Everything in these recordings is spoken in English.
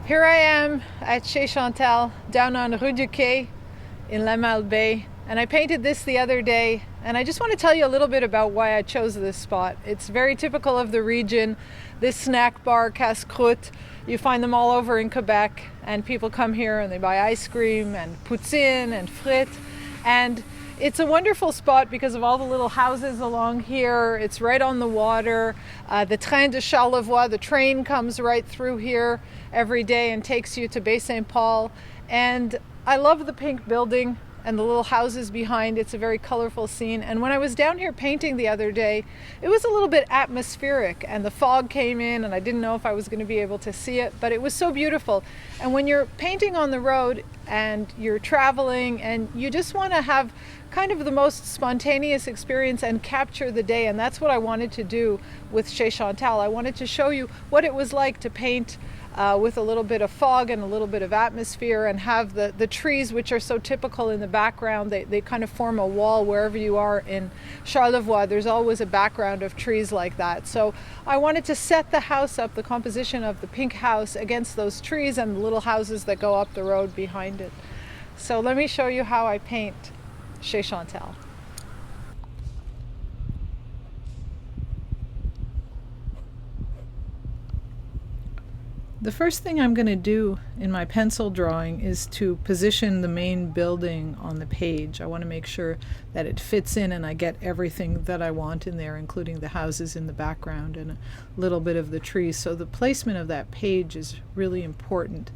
Here I am at Chez Chantal down on Rue du Quai in La Malbaie, and I painted this the other day, and I just want to tell you a little bit about why I chose this spot. It's very typical of the region. This snack bar, casse-croûte, you find them all over in Quebec, and people come here and they buy ice cream and poutine and frites, and it's a wonderful spot because of all the little houses along here. It's right on the water. The train de Charlevoix, the train comes right through here every day and takes you to Baie Saint Paul. And I love the pink building and the little houses behind. It's a very colorful scene. And when I was down here painting the other day, it was a little bit atmospheric, and the fog came in and I didn't know if I was going to be able to see it, but it was so beautiful. And when you're painting on the road and you're traveling and you just want to have kind of the most spontaneous experience and capture the day, and that's what I wanted to do with Chez Chantal. I wanted to show you what it was like to paint with a little bit of fog and a little bit of atmosphere, and have the trees, which are so typical in the background. They kind of form a wall wherever you are in Charlevoix. There's always a background of trees like that. So I wanted to set the house up, the composition of the pink house, against those trees and the little houses that go up the road behind it. So let me show you how I paint Chez Chantal. The first thing I'm going to do in my pencil drawing is to position the main building on the page. I want to make sure that it fits in and I get everything that I want in there, including the houses in the background and a little bit of the trees. So the placement of that page is really important,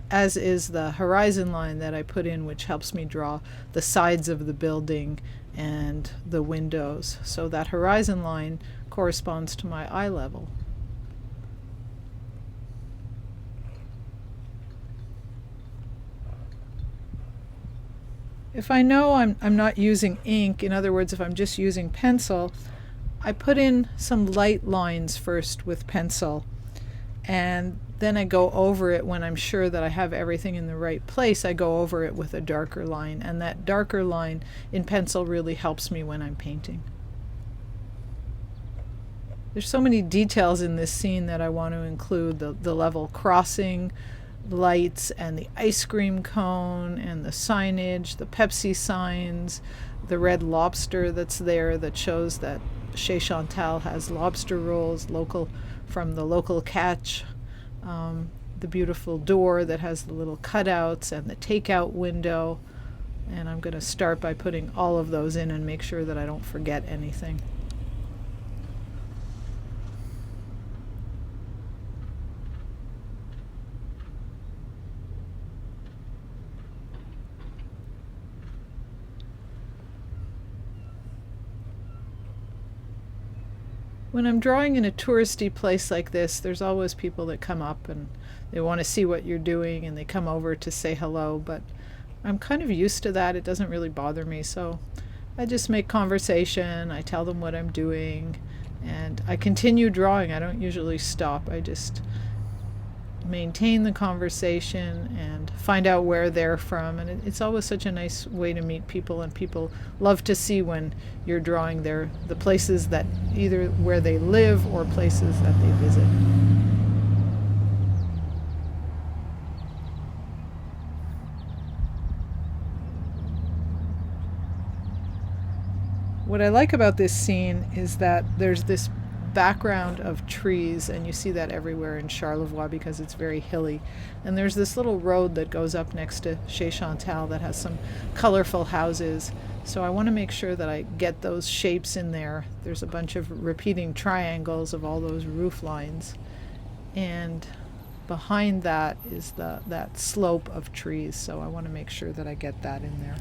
as is the horizon line that I put in, which helps me draw the sides of the building and the windows. So that horizon line corresponds to my eye level. If I know I'm not using ink, in other words, if I'm just using pencil, I put in some light lines first with pencil, and then I go over it when I'm sure that I have everything in the right place. I go over it with a darker line, and that darker line in pencil really helps me when I'm painting. There's so many details in this scene that I want to include: the level crossing lights and the ice cream cone and the signage, the Pepsi signs, the red lobster that's there that shows that Chez Chantal has lobster rolls local from the local catch, the beautiful door that has the little cutouts, and the takeout window. And I'm going to start by putting all of those in and make sure that I don't forget anything. When I'm drawing in a touristy place like this, there's always people that come up and they want to see what you're doing and they come over to say hello, but I'm kind of used to that. It doesn't really bother me, so I just make conversation, I tell them what I'm doing, and I continue drawing. I don't usually stop. I just maintain the conversation and find out where they're from, and it's always such a nice way to meet people, and people love to see when you're drawing the places that either where they live or places that they visit. What I like about this scene is that there's this background of trees, and you see that everywhere in Charlevoix because it's very hilly, and there's this little road that goes up next to Chez Chantal that has some colorful houses, so I want to make sure that I get those shapes in there. There's a bunch of repeating triangles of all those roof lines, and behind that is that slope of trees, so I want to make sure that I get that in there.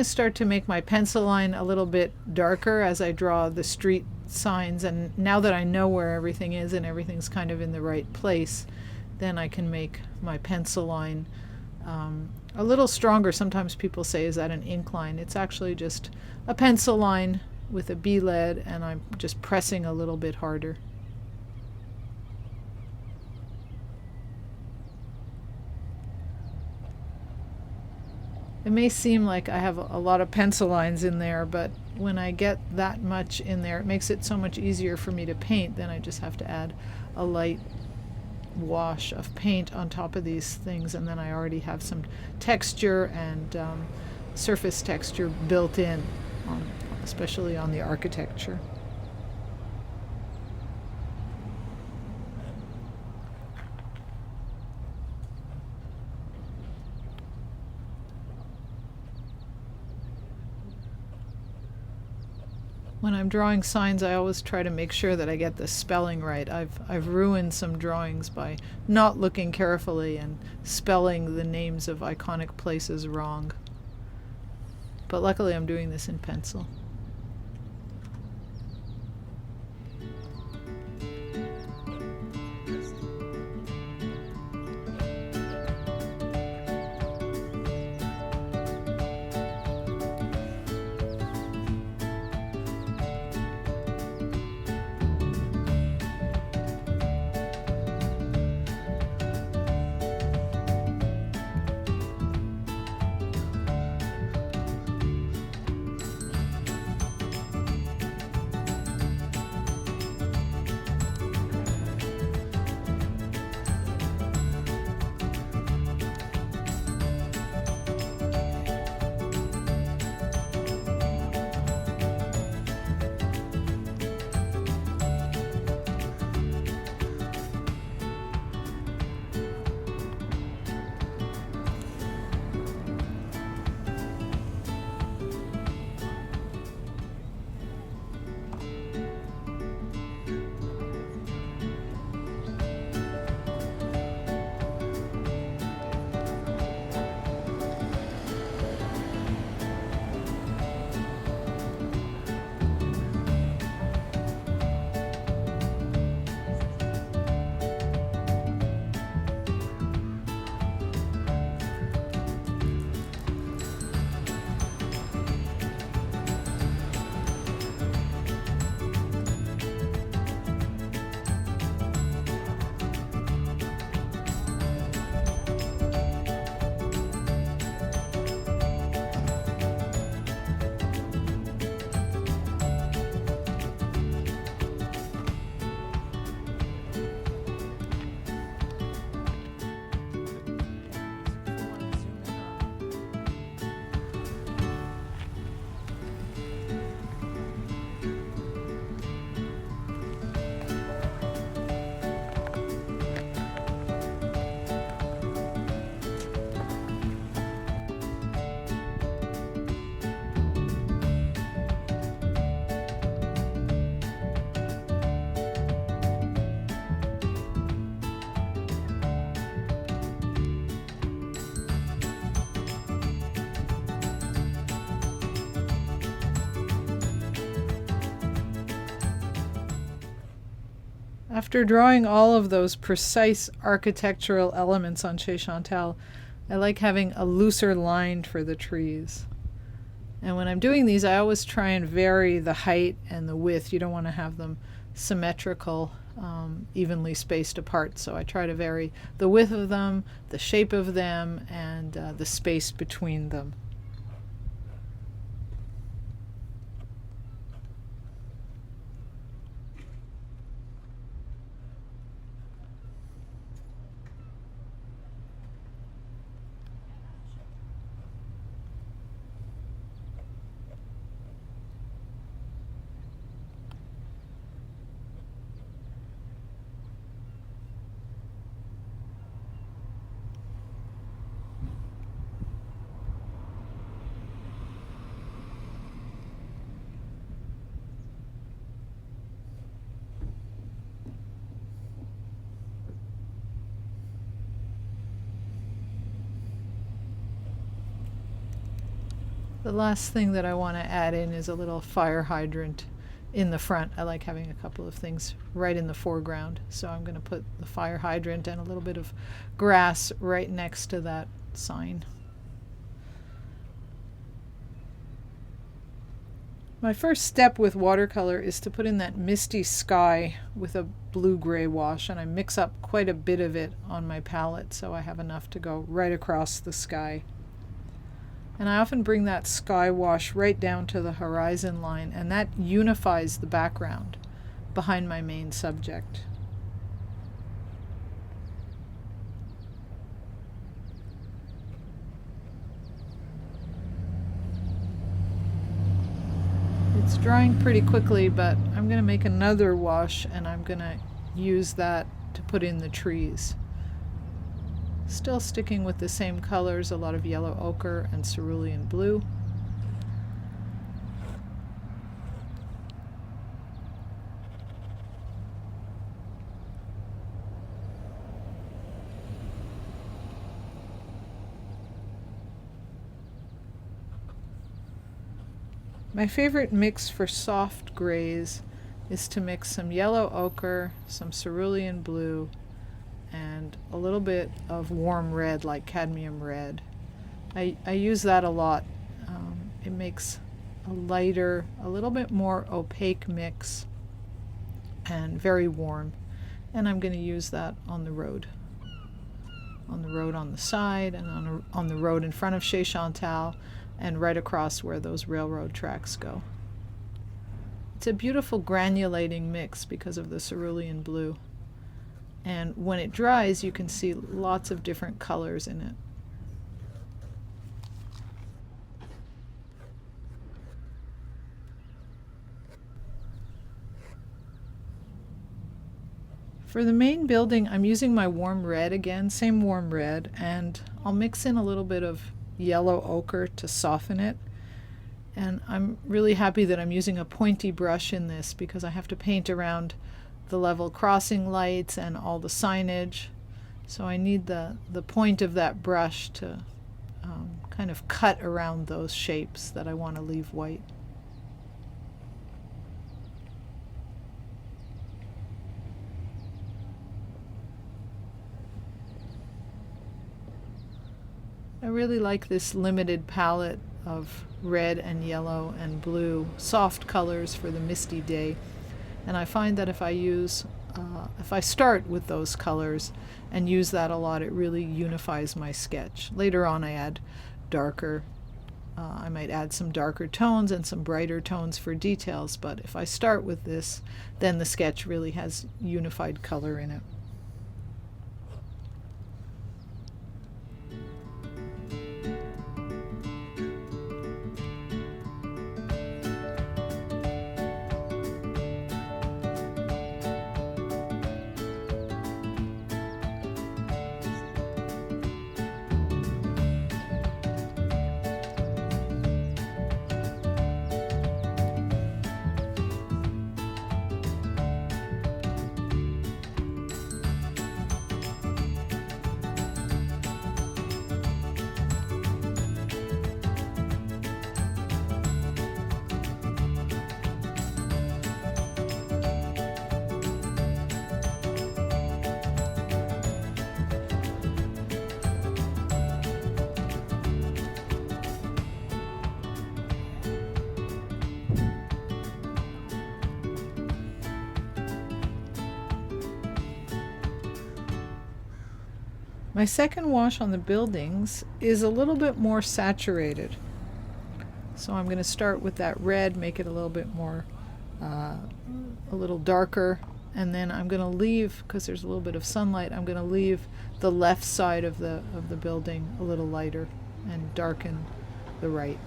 to start to make my pencil line a little bit darker as I draw the street signs, and now that I know where everything is and everything's kind of in the right place, then I can make my pencil line a little stronger. Sometimes people say, is that an ink line? It's actually just a pencil line with a bee lead, and I'm just pressing a little bit harder. It may seem like I have a lot of pencil lines in there, but when I get that much in there, it makes it so much easier for me to paint. Then I just have to add a light wash of paint on top of these things, and then I already have some texture and surface texture built in, especially on the architecture. When I'm drawing signs, I always try to make sure that I get the spelling right. I've ruined some drawings by not looking carefully and spelling the names of iconic places wrong. But luckily I'm doing this in pencil. After drawing all of those precise architectural elements on Chez Chantal, I like having a looser line for the trees. And when I'm doing these, I always try and vary the height and the width. You don't want to have them symmetrical, evenly spaced apart. So I try to vary the width of them, the shape of them, and the space between them. The last thing that I want to add in is a little fire hydrant in the front. I like having a couple of things right in the foreground. So I'm going to put the fire hydrant and a little bit of grass right next to that sign. My first step with watercolor is to put in that misty sky with a blue-gray wash, and I mix up quite a bit of it on my palette so I have enough to go right across the sky. And I often bring that sky wash right down to the horizon line, and that unifies the background behind my main subject. It's drying pretty quickly, but I'm going to make another wash and I'm going to use that to put in the trees. Still sticking with the same colors, a lot of yellow ochre and cerulean blue. My favorite mix for soft grays is to mix some yellow ochre, some cerulean blue, and a little bit of warm red like cadmium red. I use that a lot. It makes a lighter, a little bit more opaque mix and very warm. And I'm going to use that on the road. On the road on the side and on the road in front of Chez Chantal, and right across where those railroad tracks go. It's a beautiful granulating mix because of the cerulean blue. And when it dries, you can see lots of different colors in it. For the main building, I'm using my warm red again, same warm red, and I'll mix in a little bit of yellow ochre to soften it. And I'm really happy that I'm using a pointy brush in this because I have to paint around the level crossing lights and all the signage. So I need the point of that brush to kind of cut around those shapes that I want to leave white. I really like this limited palette of red and yellow and blue, soft colors for the misty day. And I find that if I start with those colors and use that a lot, it really unifies my sketch. Later on I add darker, I might add some darker tones and some brighter tones for details, but if I start with this, then the sketch really has unified color in it. My second wash on the buildings is a little bit more saturated. So I'm going to start with that red, make it a little bit more, a little darker, and then I'm going to leave, because there's a little bit of sunlight, I'm going to leave the left side of the building a little lighter and darken the right.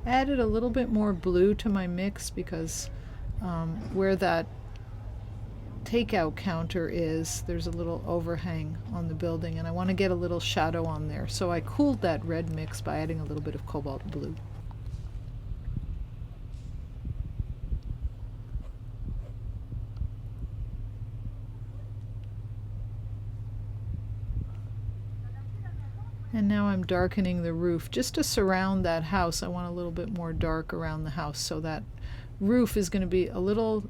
added a little bit more blue to my mix because where that takeout counter is, there's a little overhang on the building, and I want to get a little shadow on there. So I cooled that red mix by adding a little bit of cobalt blue. And now I'm darkening the roof just to surround that house. I want a little bit more dark around the house, so that roof is going to be a little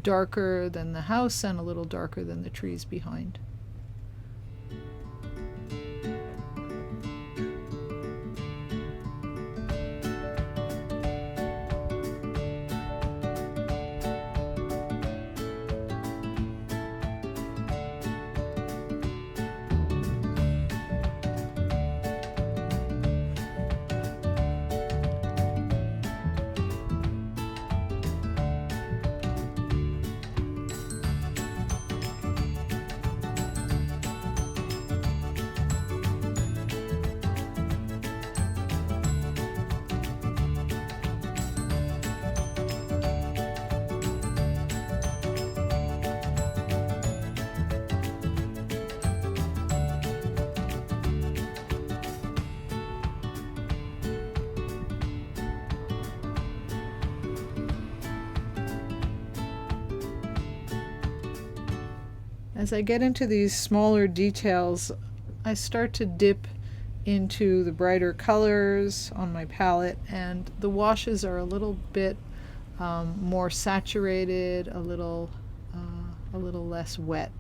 darker than the house and a little darker than the trees behind. As I get into these smaller details, I start to dip into the brighter colors on my palette, and the washes are a little bit more saturated, a little less wet.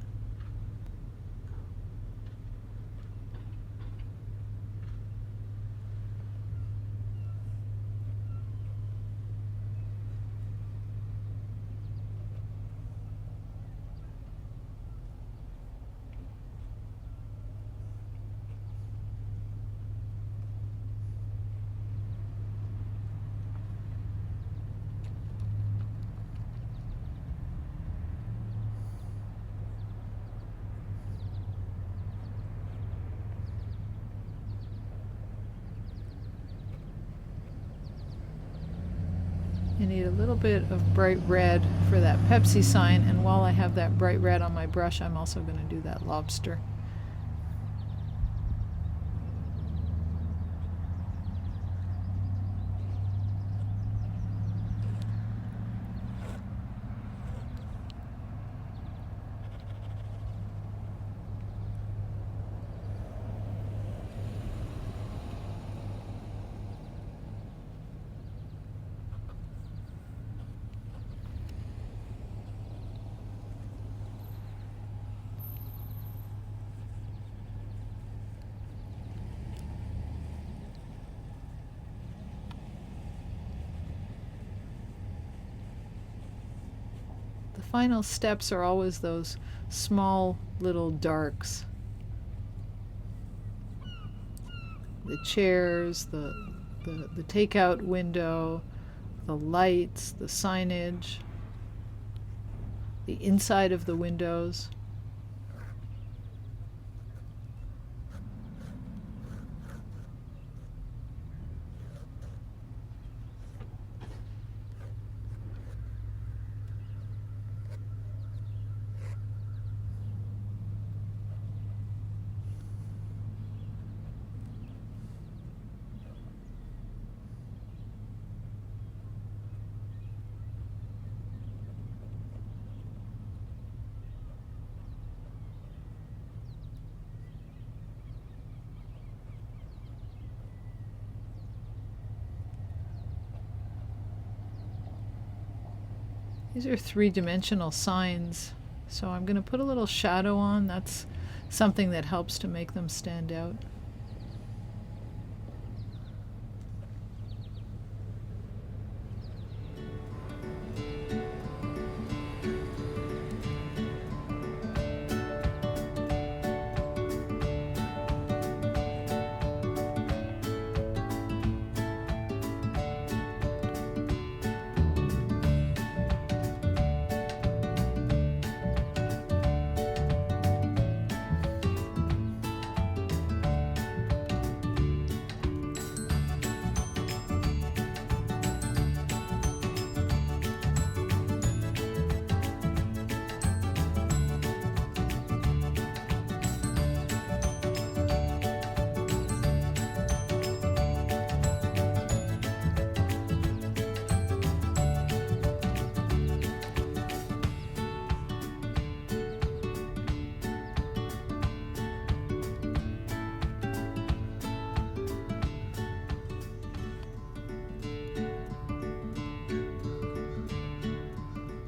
You need a little bit of bright red for that Pepsi sign, and while I have that bright red on my brush, I'm also going to do that lobster. The final steps are always those small little darks. The chairs, the takeout window, the lights, the signage, the inside of the windows. These are three-dimensional signs, so I'm going to put a little shadow on. That's something that helps to make them stand out.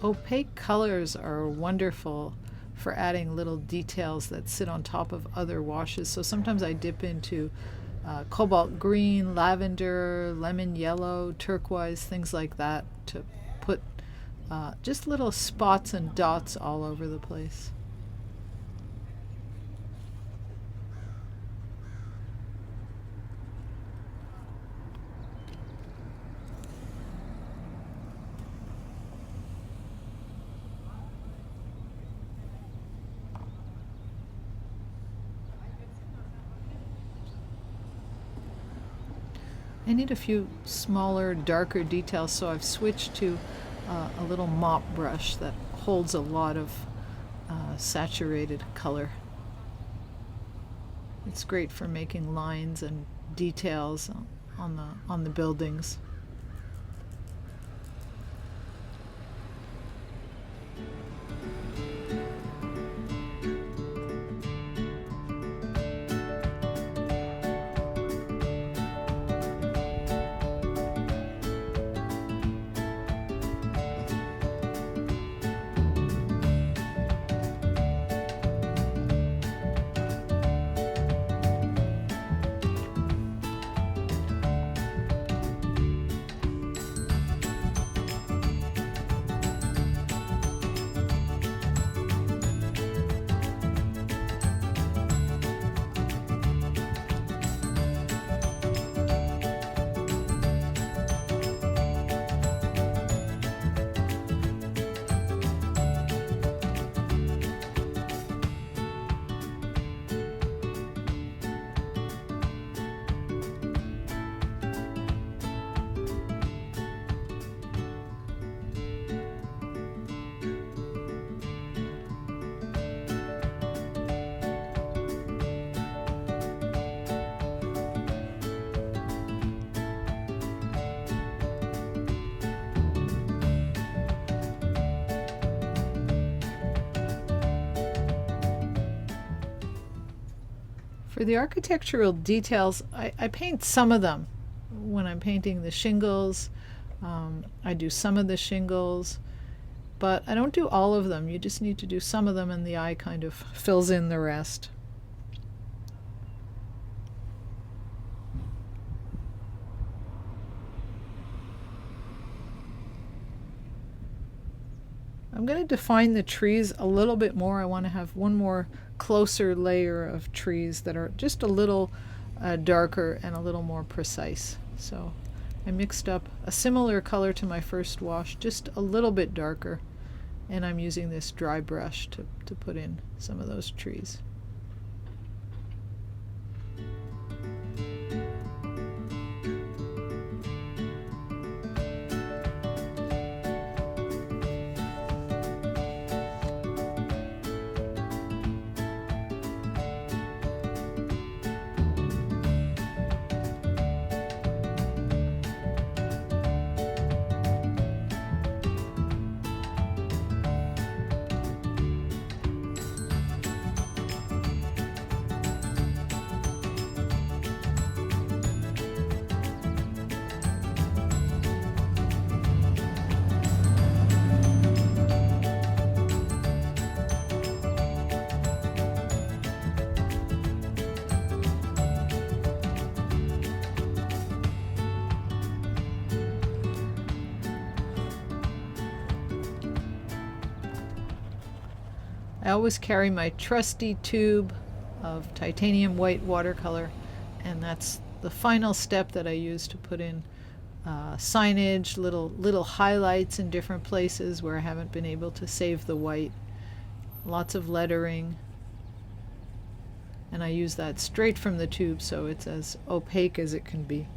Opaque colors are wonderful for adding little details that sit on top of other washes. So sometimes I dip into cobalt green, lavender, lemon yellow, turquoise, things like that to put just little spots and dots all over the place. I need a few smaller, darker details, so I've switched to a little mop brush that holds a lot of saturated color. It's great for making lines and details on the buildings. For the architectural details, I paint some of them. When I'm painting the shingles, I do some of the shingles, but I don't do all of them. You just need to do some of them and the eye kind of fills in the rest. I'm going to define the trees a little bit more. I want to have one more closer layer of trees that are just a little darker and a little more precise. So I mixed up a similar color to my first wash, just a little bit darker, and I'm using this dry brush to put in some of those trees. I always carry my trusty tube of titanium white watercolor, and that's the final step that I use to put in signage, little highlights in different places where I haven't been able to save the white, lots of lettering, and I use that straight from the tube so it's as opaque as it can be.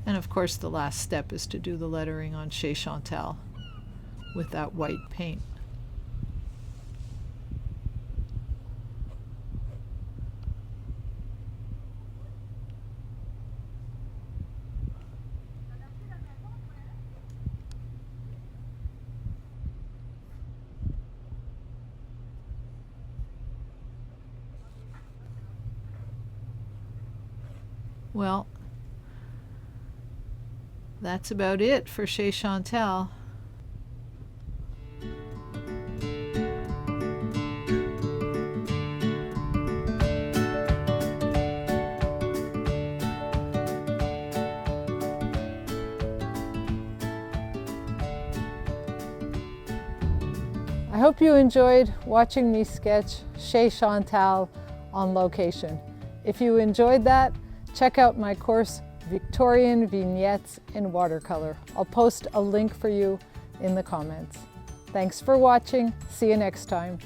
And of course the last step is to do the lettering on Chez Chantal with that white paint. Well, that's about it for Chez Chantal. I hope you enjoyed watching me sketch Chez Chantal on location. If you enjoyed that, check out my course, Victorian Vignettes in Watercolor. I'll post a link for you in the comments. Thanks for watching. See you next time.